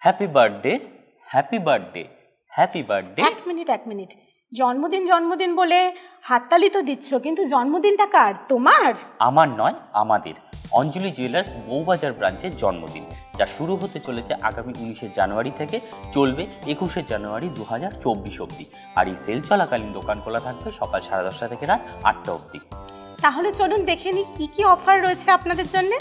Happy birthday, happy birthday, happy birthday. এক minute, জন্মদিন বলে হাততালি তো দিচ্ছ, কিন্তু জন্মদিনটা কার? তোমার? আমার নয়, আমাদের অঞ্জলি জুয়েলার্স বউবাজার ব্রাঞ্চের জন্মদিন, যা শুরু হতে চলেছে আগামী 19শে জানুয়ারি থেকে, চলবে 21শে জানুয়ারি 2024 অবধি। আর এই সেল চলাকালীন দোকান খোলা থাকবে সকাল 10:30 থেকে রাত 8টা অবধি। তাহলে চলুন দেখে নিই কি কি অফার রয়েছে আপনাদের জন্য।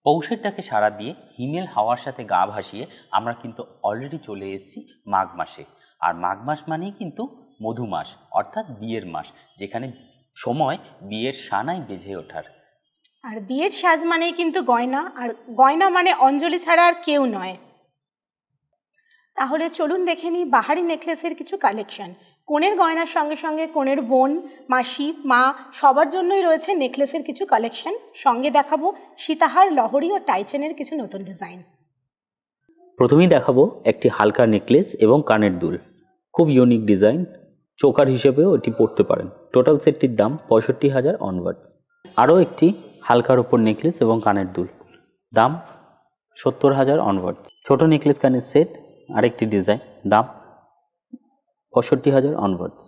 পৌষের ডাকে সাড়া দিয়ে হিমেল হাওয়ার সাথে গা ভাসিয়ে আমরা কিন্তু অলরেডি চলে এসেছি মাঘ মাসে। আর মাঘ মাস মানেই কিন্তু মধু মাস, অর্থাৎ বিয়ের মাস, যেখানে সময় বিয়ের সানাই বেজে ওঠার। আর বিয়ের সাজ মানেই কিন্তু গয়না, আর গয়না মানে অঞ্জলি ছাড়া আর কেউ নয়। তাহলে চলুন দেখে নিই বাহারি নেকলেসের কিছু কালেকশন। কনের গয়নার সঙ্গে সঙ্গে কনের বোন, মাসি, মা সবার জন্যই রয়েছে নেকলেসের কিছু কালেকশন। সঙ্গে দেখাবো সীতাহার, লহরি ও টাইচেনের কিছু নতুন ডিজাইন। প্রথমেই দেখাবো একটি হালকা নেকলেস এবং কানের দুল, খুব ইউনিক ডিজাইন, চোকার হিসেবেও এটি পরতে পারেন। টোটাল সেটটির দাম 65,000 অনওয়ার্ডস। আরও একটি হালকার ওপর নেকলেস এবং কানের দুল, দাম 70,000 অনওয়ার্ডস। ছোট নেকলেস কানের সেট আরেকটি ডিজাইন, দাম 65,000 অনওয়ার্ডস।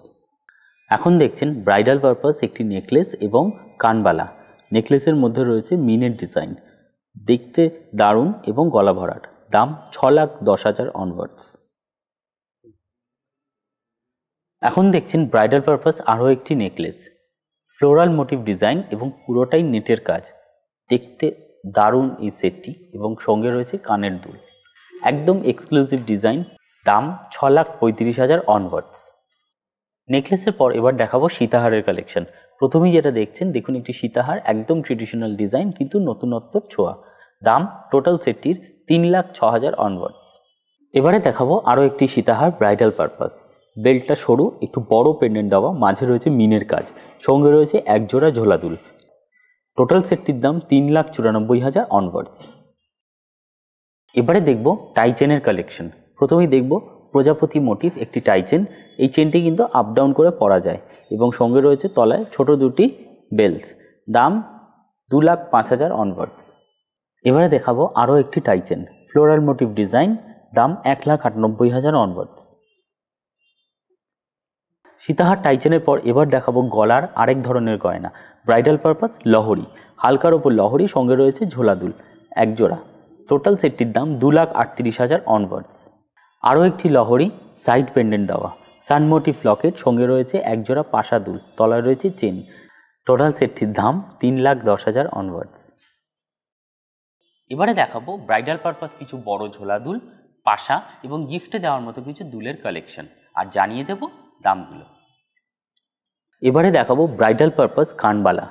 এখন দেখছেন ব্রাইডাল পারপাস একটি নেকলেস এবং কানবালা। নেকলেসের মধ্যে রয়েছে মিনের ডিজাইন, দেখতে দারুণ এবং গলা ভরাট, দাম 6,10,000 অনওয়ার্ডস। এখন দেখছেন ব্রাইডাল পারপাস আরও একটি নেকলেস, ফ্লোরাল মোটিভ ডিজাইন এবং পুরোটাই নেটের কাজ, দেখতে দারুণ এই সেটটি, এবং সঙ্গে রয়েছে কানের দুল, একদম এক্সক্লুসিভ ডিজাইন, দাম 6,35,000 অনওয়ার্ডস। নেকলেসের পর এবার দেখাবো সীতাহারের কালেকশন। প্রথমেই যেটা দেখছেন, দেখুন একটি সীতাহার, একদম ট্রেডিশনাল ডিজাইন কিন্তু নতুনত্বর ছোঁয়া, দাম টোটাল সেটটির 3,06,000 অনওয়ার্ডস। এবারে দেখাবো আরও একটি সীতাহার ব্রাইডাল পারপাস। বেল্টটা সরু, একটু বড় পেন্ডেন্ট দেওয়া, মাঝে রয়েছে মিনের কাজ, সঙ্গে রয়েছে একজোড়া ঝোলাদুল। টোটাল সেটটির দাম 3,94,000 অনওয়ার্ডস। এবারে দেখব টাইচেনের কালেকশন। প্রথমেই দেখব প্রজাপতি মোটিভ একটি টাইচেন। এই চেনটি কিন্তু আপ ডাউন করে পরা যায় এবং সঙ্গে রয়েছে তলায় ছোট দুটি বেলস, দাম 2,05,000 অনওয়ার্ডস। এবারে দেখাবো আরও একটি টাইচেন, ফ্লোরাল মোটিভ ডিজাইন, দাম 1,98,000 অনওয়ার্ডস। সীতাহার টাইচেনের পর এবার দেখাবো গলার আরেক ধরনের গয়না, ব্রাইডাল পারপাস লহরি। হালকার ওপর লহরি, সঙ্গে রয়েছে ঝোলাদুল একজোড়া। টোটাল সেটটির দাম 2,38,000 অনওয়ার্ডস। আরও একটি লহরি, সাইড পেন্ডেন্ট দেওয়া, সানমোটিভ লকেট, সঙ্গে রয়েছে একজোড়া পাশা দুল, তলায় রয়েছে চেন। টোটাল সেটটির দাম 3,10,000 অনওয়ার্ডস। এবারে দেখাবো ব্রাইডাল পারপাস কিছু বড় ঝোলাদুল, পাশা এবং গিফটে দেওয়ার মতো কিছু দুলের কালেকশন, আর জানিয়ে দেব দামগুলো। এবারে দেখাবো ব্রাইডাল পারপাস কানবালা,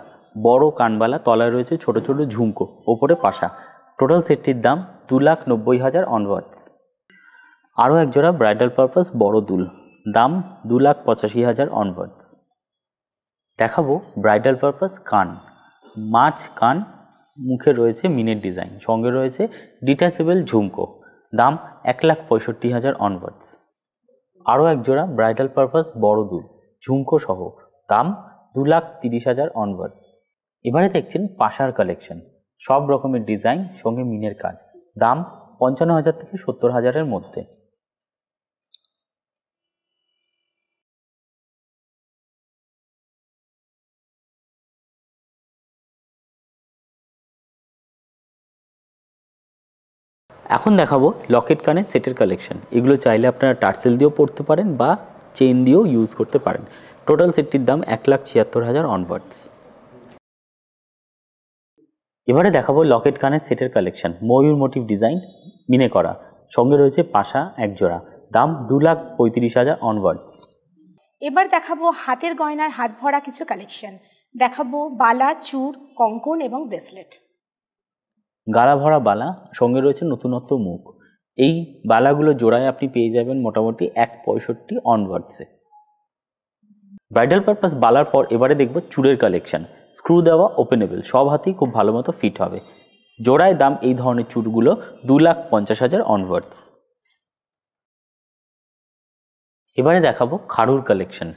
বড় কানবালা, তলায় রয়েছে ছোট ছোট ঝুমকো, ওপরে পাশা। টোটাল সেটটির দাম 2,90,000 অনওয়ার্ডস। আরও একজোড়া ব্রাইডাল পারপাস বড় দুল, দাম 2,85,000 অনওয়ার্ডস। দেখাবো ব্রাইডাল পারপাস কান, মাছ কান, মুখে রয়েছে মিনের ডিজাইন, সঙ্গে রয়েছে ডিট্যাচেবল ঝুমকো, দাম 1,65,000 অনওয়ার্ডস। আরও একজোড়া ব্রাইডাল পারপাস বড় দুল, ঝুমকো সহ, দাম 2,30,000 অনওয়ার্ডস। এবারে দেখছেন পাশার কালেকশন, সব রকমের ডিজাইন, সঙ্গে মিনের কাজ, দাম 55,000 থেকে 70,000-এর মধ্যে। এখন দেখাবো লকেট কানের সেটের কালেকশন। এগুলো চাইলে আপনারা টার্সেল দিয়েও পরতে পারেন বা চেন দিয়েও ইউজ করতে পারেন। টোটাল সেটটির দাম 1,76,000 অনওয়ার্ডস। এবারে দেখাবো লকেট কানের সেটের কালেকশন, ময়ূর মোটিভ ডিজাইন, মিনে করা, সঙ্গে রয়েছে পাশা একজোড়া, দাম 2,35,000 অনওয়ার্ডস। এবার দেখাবো হাতের গয়নার হাত ভরা কিছু কালেকশন। দেখাবো বালা, চূড়, কঙ্কন এবং ব্রেসলেট। গালা ভরা বালা, সঙ্গে রয়েছে নতুনত্ব মুখ। এই বালাগুলো জোড়ায় আপনি পেয়ে যাবেন মোটামুটি 1,65 অনওয়ার্ডসে। ব্রাইডাল পারপাস বালার পর এবারে দেখব চুড়ের কালেকশন। স্ক্রু দেওয়া, ওপেনেবল, সব হাতেই খুব ভালো মতো ফিট হবে। জোড়ায় দাম এই ধরনের চুড়গুলো 2,50,000 অনওয়ার্ডস। এবারে দেখাবো খাড়ুর কালেকশন।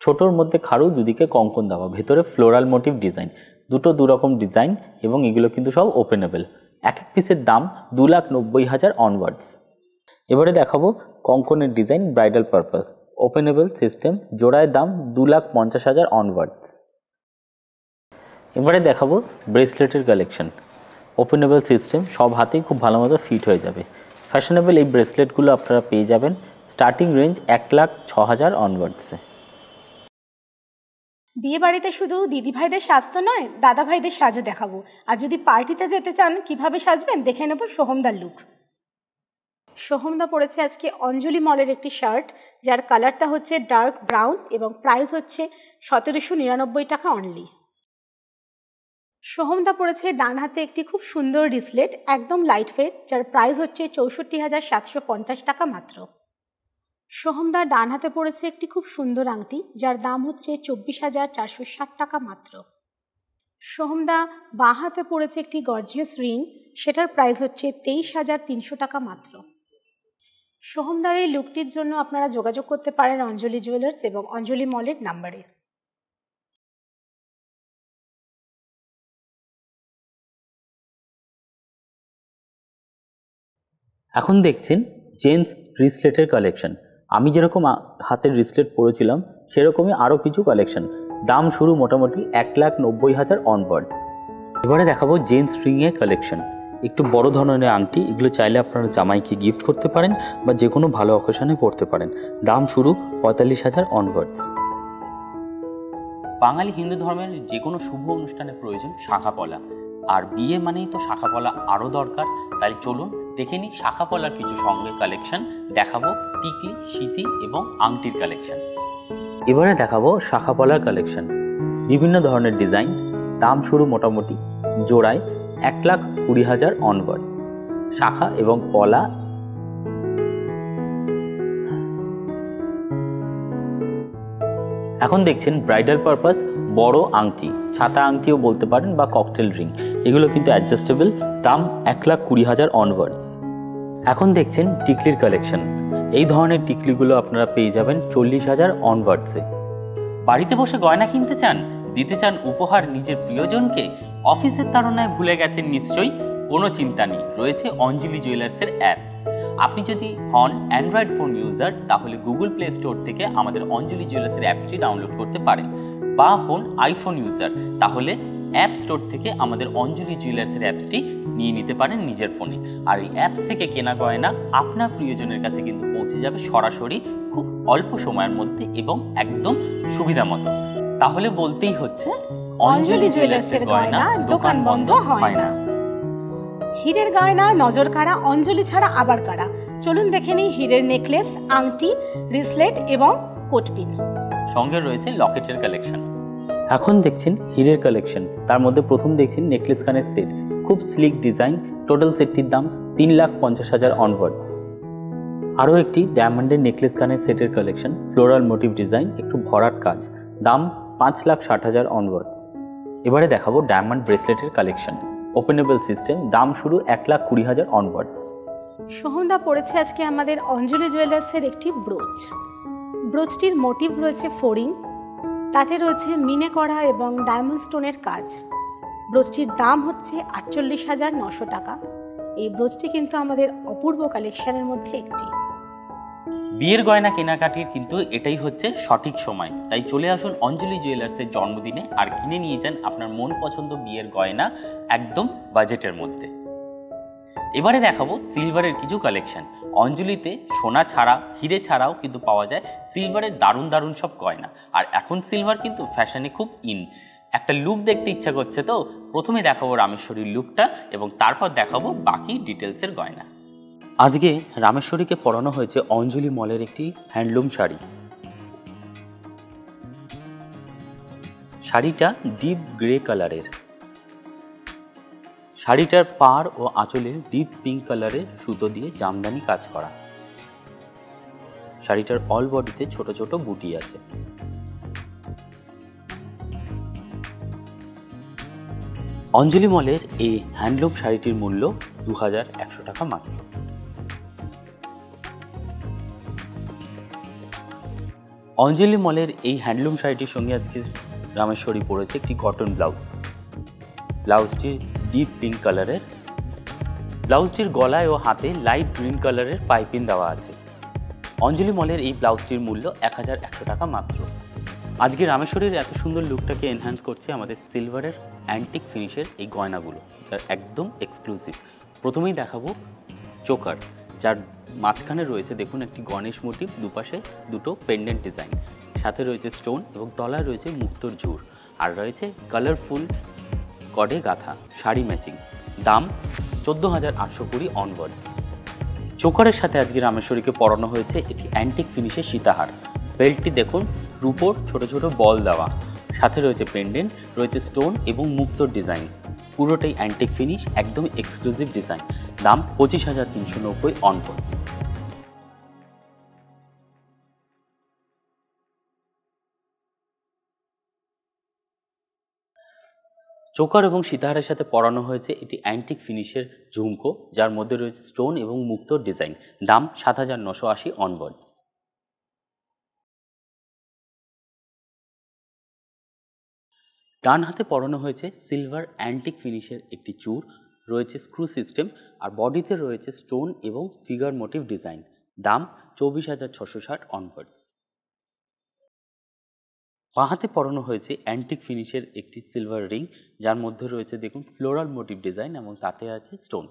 ছোটোর মধ্যে খাড়ু, দুদিকে কঙ্কন দেওয়া, ভেতরে ফ্লোরাল মোটিভ ডিজাইন, দু রকম ডিজাইন এবং এগুলো কিন্তু সব ওপেনেবল। এক এক পিসের দাম 2,90,000 অনওয়ার্ডস। এবারে দেখাবো কঙ্কনের design bridal purpose, openable system, জোড়ায় দাম 2,50,000 অনওয়ার্ডস। এবারে দেখাবো ব্রেসলেটের কালেকশন। ওপেনেবল সিস্টেম, সব হাতেই খুব ভালো মতো ফিট হয়ে যাবে। ফ্যাশনেবল এই ব্রেসলেটগুলো আপনারা পেয়ে যাবেন স্টার্টিং রেঞ্জ 1,06,000 অনওয়ার্ডসে। বিয়ে বাড়িতে শুধু দিদি ভাইদের সাজ তো নয়, দাদা ভাইদের সাজও দেখাবো। আর যদি পার্টিতে যেতে চান কিভাবে সাজবেন দেখে নেব সোহমদার লুক। সোহমদা পরেছে আজকে অঞ্জলি মলের একটি শার্ট, যার কালারটা হচ্ছে ডার্ক ব্রাউন এবং প্রাইস হচ্ছে 1,799 টাকা অনলি। সোহমদা পরেছে ডান হাতে একটি খুব সুন্দর রিসলেট, একদম লাইট ওয়েট, যার প্রাইস হচ্ছে 64,750 টাকা মাত্র। সোহমদা ডান হাতে পরেছে একটি খুব সুন্দর আংটি, যার দাম হচ্ছে 24,460 টাকা মাত্র। সোহমদা বাঁ হাতে পরেছে একটি গর্জিয়াস রিং, সেটার প্রাইস হচ্ছে 23,300 টাকা মাত্র। সোহমদার এই লুকটির জন্য আপনারা যোগাযোগ করতে পারেন অঞ্জলি জুয়েলার্স এবং অঞ্জলি মলের নাম্বারে। এখন দেখছেন জেন্টস রিসলেটের কালেকশন। আমি যেরকম হাতের রিসলেট পরেছিলাম সেরকমই আরও কিছু কালেকশন। দাম শুরু মোটামুটি 1,90,000 অনওয়ার্ডস। এবারে দেখাবো জেন্টস রিংয়ের কালেকশন। একটু বড় ধরনের আংটি, এগুলো চাইলে আপনারা জামাইকে গিফট করতে পারেন বা যে কোনো ভালো অকেশনে পরতে পারেন। দাম শুরু 45,000 অনওয়ার্ডস। বাঙালি হিন্দু ধর্মের যে কোনো শুভ অনুষ্ঠানে প্রয়োজন শাঁখাপলা, আর বিয়ে মানেই তো শাঁখাপলা আরও দরকার। তাই চলুন দেখে নিই শাঁখাপলার কিছু সঙ্গে কালেকশন। দেখাবো টিকলি, সিঁথি এবং আংটির কালেকশন। এবারে দেখাবো শাঁখাপলার কালেকশন। বিভিন্ন ধরনের ডিজাইন, দাম শুরু মোটামুটি জোড়ায় 1,20,000 অনওয়ার্ডস। শাঁখা এবং পলা এখন দেখছেন ব্রাইডাল পারপাস বড় আংটি, ছাতা আংটিও বলতে পারেন বা ককটেল রিং। এগুলো কিন্তু অ্যাডজাস্টেবল, দাম 1,20,000 অনওয়ার্ডস। এখন দেখছেন টিকলির কালেকশন। এই ধরনের টিকলিগুলো আপনারা পেয়ে যাবেন 40,000 অনওয়ার্ডসে। বাড়িতে বসে গয়না কিনতে চান, দিতে চান উপহার নিজের প্রিয়জনকে, অফিসের তাড়নায় ভুলে গেছেন নিশ্চয়ই? কোনো চিন্তা নেই, রয়েছে অঞ্জলি জুয়েলার্সের অ্যাপ। আপনি যদি হন অ্যান্ড্রয়েড ফোন ইউজার তাহলে গুগল প্লে স্টোর থেকে আমাদের অঞ্জলি জুয়েলার্সের অ্যাপসটি ডাউনলোড করতে পারেন, বা হন আইফোন ইউজার তাহলে অ্যাপ স্টোর থেকে আমাদের অঞ্জলি জুয়েলার্সের অ্যাপসটি নিয়ে নিতে পারেন নিজের ফোনে। আর এই অ্যাপস থেকে কেনা গয়না আপনার প্রিয়জনের কাছে কিন্তু পৌঁছে যাবে সরাসরি, খুব অল্প সময়ের মধ্যে এবং একদম সুবিধা মতো। তাহলে বলতেই হচ্ছে অঞ্জলি জুয়েলার্সের গয়না দোকান বন্ধ হয় না। হীরের গয়না নজর কাড়া, অঞ্জলি ছাড়া আবার কারা। চলুন দেখে নিই হীরের নেকলেস, আংটি, রিসলেট এবং কোটপিন। সঙ্গে রয়েছে লকেটের কালেকশন। এখন দেখছেন হীরের কালেকশন। তার মধ্যে প্রথম দেখছেন নেকলেস কানের সেট, খুব স্লিক ডিজাইন। টোটাল সেটটির দাম 3,50,000 অনওয়ার্ডস। আরও একটি ডায়মন্ডের নেকলেস কানের সেটের কালেকশন, ফ্লোরাল মোটিভ ডিজাইন, একটু ভরাট কাজ, দাম 5,60,000 অনওয়ার্ডস। এবারে দেখাবো ডায়মন্ড ব্রেসলেটের কালেকশন, ওপেনেবল সিস্টেম, দাম শুরু 1,20,000 অনওয়ার্ডস। সোহমদা পড়েছে আজকে আমাদের অঞ্জলি জুয়েলার্সের একটি ব্রোচ। ব্রোচটির মোটিভ রয়েছে ফোরিং, তাতে রয়েছে মিনে করা এবং ডায়মন্ড স্টোনের কাজ। ব্রোচটির দাম হচ্ছে 48,900 টাকা। এই ব্রোচটি কিন্তু আমাদের অপূর্ব কালেকশনের মধ্যে একটি। বিয়ের গয়না কেনাকাটির কিন্তু এটাই হচ্ছে সঠিক সময়, তাই চলে আসুন অঞ্জলি জুয়েলার্সের জন্মদিনে আর কিনে নিয়ে যান আপনার মন পছন্দ বিয়ের গয়না একদম বাজেটের মধ্যে। এবারে দেখাবো সিলভারের কিছু কালেকশন। অঞ্জলিতে সোনা ছাড়া, হিরে ছাড়াও কিন্তু পাওয়া যায় সিলভারের দারুণ দারুণ সব গয়না। আর এখন সিলভার কিন্তু ফ্যাশনে খুব ইন। একটা লুক দেখতে ইচ্ছা করছে, তো প্রথমে দেখাবো রামেশ্বরীর লুকটা এবং তারপর দেখাবো বাকি ডিটেলসের গয়না। আজকে রামেশ্বরীকে পরানো হয়েছে অঞ্জলি মলের একটি হ্যান্ডলুম শাড়ি। শাড়িটা ডিপ গ্রে কালারের। শাড়িটার পাড় ও আঁচলে ডিপ পিঙ্ক কালারের সুতো দিয়ে জামদানি কাজ করা। শাড়িটার অল বডিতে ছোট ছোট বুটি আছে। অঞ্জলি মলের এই হ্যান্ডলুম শাড়িটির মূল্য 2100 টাকা মাত্র। অঞ্জলি মলের এই হ্যান্ডলুম শাড়িটির সঙ্গে আজকে রামেশ্বরী পরেছে একটি কটন ব্লাউজ। ব্লাউজটি ডিপ পিঙ্ক কালারের। ব্লাউজটির গলায় ও হাতে লাইট গ্রিন কালারের পাইপিং দেওয়া আছে। অঞ্জলি মলের এই ব্লাউজটির মূল্য 1100 টাকা মাত্র। আজকে রামেশ্বরীর এত সুন্দর লুকটাকে এনহ্যান্স করছে আমাদের সিলভারের অ্যান্টিক ফিনিশের এই গয়নাগুলো, যার একদম এক্সক্লুসিভ। প্রথমেই দেখাবো চোকার, যার মাঝখানে রয়েছে দেখুন একটি গণেশ মোটিভ, দুপাশে দুটো পেন্ডেন্ট ডিজাইন, সাথে রয়েছে স্টোন এবং তলায় রয়েছে মুক্তোর ঝুর, আর রয়েছে কালারফুল কডে গাথা শাড়ি ম্যাচিং। দাম 14,820 অনওয়ার্ডস। চোকারের সাথে আজকে রামেশ্বরীকে পরানো হয়েছে এটি অ্যান্টিক ফিনিশের সীতাহার। বেল্টটি দেখুন রূপোর ছোট ছোট বল দেওয়া, সাথে রয়েছে পেন্ডেন্ট, রয়েছে স্টোন এবং মুক্তোর ডিজাইন। পুরোটাই অ্যান্টিক ফিনিশ, একদম এক্সক্লুসিভ ডিজাইন। দাম 25,390 অনওয়ার্ডস। চোকার এবং সীতাহারের সাথে পরানো হয়েছে এটি অ্যান্টিক ফিনিশের ঝুমকো, যার মধ্যে রয়েছে স্টোন এবং মুক্তোর ডিজাইন। দাম 7,980 অনওয়ার্ডস। ডান হাতে পরানো হয়েছে সিলভার অ্যান্টিক ফিনিশের একটি চূড়, রয়েছে স্ক্রু সিস্টেম, আর বডিতে রয়েছে স্টোন এবং ফিগার মোটিভ ডিজাইন। দাম 24,660 অনওয়ার্ডস। বাঁ হাতে পরানো হয়েছে অ্যান্টিক ফিনিশের একটি সিলভার রিং, যার মধ্যে রয়েছে দেখুন ফ্লোরাল মোটিভ ডিজাইন এবং তাতে আছে স্টোন।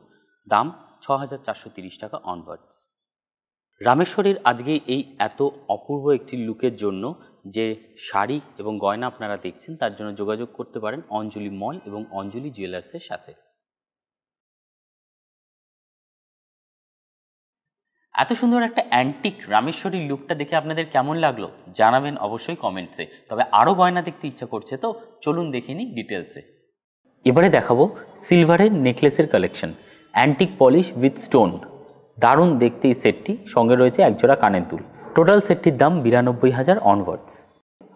দাম 6,430 টাকা অনওয়ার্ডস। রামেশ্বরীর আজকে এই এত অপূর্ব একটি লুকের জন্য যে শাড়ি এবং গয়না আপনারা দেখছেন, তার জন্য যোগাযোগ করতে পারেন অঞ্জলি মল এবং অঞ্জলি জুয়েলার্সের সাথে। এত সুন্দর একটা অ্যান্টিক রামেশ্বরীর লুকটা দেখে আপনাদের কেমন লাগলো জানাবেন অবশ্যই কমেন্টসে। তবে আরও গয়না দেখতে ইচ্ছা করছে তো চলুন দেখে নিই ডিটেলসে। এবারে দেখাবো সিলভারের নেকলেসের collection, antique polish with stone. দারুণ দেখতে এই সেটটি, সঙ্গে রয়েছে একজোড়া কানের দুল। টোটাল সেটটির দাম 92,000 অনওয়ার্ডস।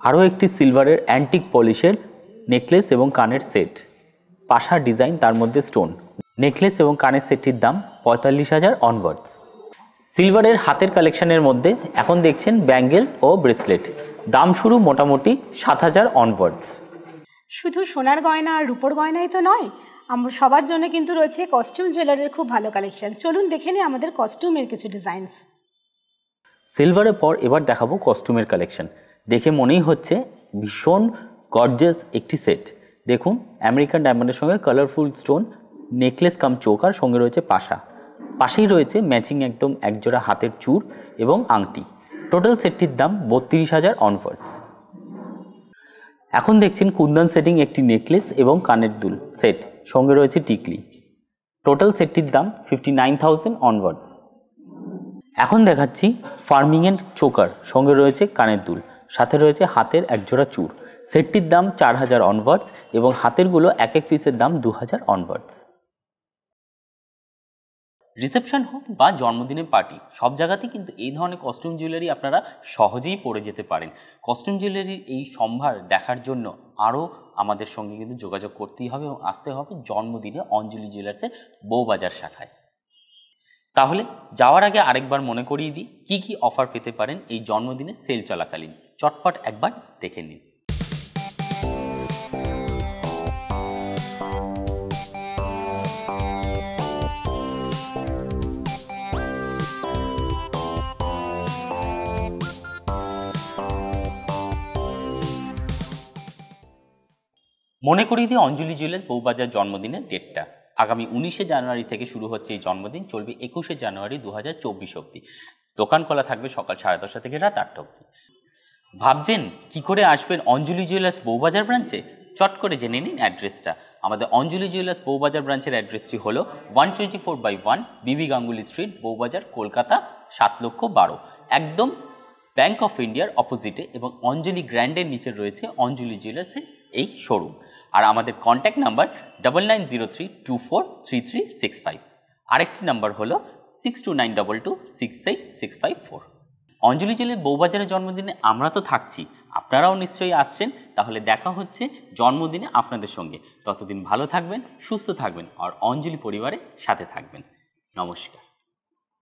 আরও একটি সিলভারের অ্যান্টিক পলিশের নেকলেস এবং কানের সেট, পাশা ডিজাইন, তার মধ্যে স্টোন। নেকলেস এবং কানের সেটটির দাম 45,000 অনওয়ার্ডস। সিলভারের হাতের কালেকশনের মধ্যে এখন দেখছেন ব্যাঙ্গেল ও ব্রেসলেট। দাম শুরু মোটামুটি 7,000 অনওয়ার্ডস। শুধু সোনার গয়না আর রূপোর গয়নাই তো নয়, আমরা সবার জন্য কিন্তু রয়েছে কস্টিউম জুয়েলারির খুব ভালো কালেকশন। চলুন দেখে নিই আমাদের কস্টিউমের কিছু ডিজাইনস। সিলভারের পর এবার দেখাবো কস্টিউমের কালেকশন। দেখে মনেই হচ্ছে ভীষণ গর্জিয়াস একটি সেট। দেখুন আমেরিকান ডায়মন্ডের সঙ্গে কালারফুল স্টোন নেকলেস কাম চোকার, সঙ্গে রয়েছে পাশা, পাশেই রয়েছে ম্যাচিং একদম একজোড়া হাতের চূড় এবং আংটি। টোটাল সেটটির দাম 32,000 অনওয়ার্ডস। এখন দেখছেন কুন্দন সেটিং একটি নেকলেস এবং কানের দুল সেট, সঙ্গে রয়েছে টিকলি। টোটাল সেটটির দাম 59,000 অনওয়ার্ডস। এখন দেখাচ্ছি ফার্মিংয়ের চোকার, সঙ্গে রয়েছে কানের দুল, সাথে রয়েছে হাতের একজোড়া চূড়। সেটটির দাম 4,000 অনওয়ার্ডস এবং হাতেরগুলো এক এক পিসের দাম 2,000 অনওয়ার্ডস। রিসেপশন হোক বা জন্মদিনের পার্টি, সব জায়গাতেই কিন্তু এই ধরনের কস্টিউম জুয়েলারি আপনারা সহজেই পরে যেতে পারেন। কস্টিউম জুয়েলারির এই সম্ভার দেখার জন্য আরও আমাদের সঙ্গে কিন্তু যোগাযোগ করতেই হবে এবং আসতে হবে জন্মদিনে অঞ্জলি জুয়েলার্সের বউবাজার শাখায়। তাহলে যাওয়ার আগে আরেকবার মনে করিয়ে দিই কী কী অফার পেতে পারেন এই জন্মদিনে সেল চলাকালীন। চটপট একবার দেখে নিন। মনে করিয়ে দিই অঞ্জলি জুয়েলার্স বউবাজার জন্মদিনের ডেটটা। আগামী 19শে জানুয়ারি থেকে শুরু হচ্ছে এই জন্মদিন, চলবে 21শে জানুয়ারি 2024 অবধি। দোকান খোলা থাকবে সকাল 10:30 থেকে রাত 8টা অবধি। ভাবছেন কি করে আসবেন অঞ্জলি জুয়েলার্স বউবাজার ব্রাঞ্চে? চট করে জেনে নিন অ্যাড্রেসটা। আমাদের অঞ্জলি জুয়েলার্স বউবাজার ব্রাঞ্চের অ্যাড্রেসটি হলো 124/1 বিবি গাঙ্গুলি স্ট্রিট, বউবাজার, কলকাতা 7,12,000। একদম ব্যাংক অফ ইন্ডিয়ার অপোজিটে এবং অঞ্জলি গ্র্যান্ডের নিচে রয়েছে অঞ্জলি জুয়েলার্সের এই শোরুম। আর আমাদের কন্ট্যাক্ট নাম্বার 9903243365। আরেকটি নাম্বার হলো 6292268654। অঞ্জলি জেলের বউবাজারের জন্মদিনে আমরা তো থাকছি, আপনারাও নিশ্চয়ই আসছেন। তাহলে দেখা হচ্ছে জন্মদিনে আপনাদের সঙ্গে। ততদিন ভালো থাকবেন, সুস্থ থাকবেন আর অঞ্জলি পরিবারের সাথে থাকবেন। নমস্কার।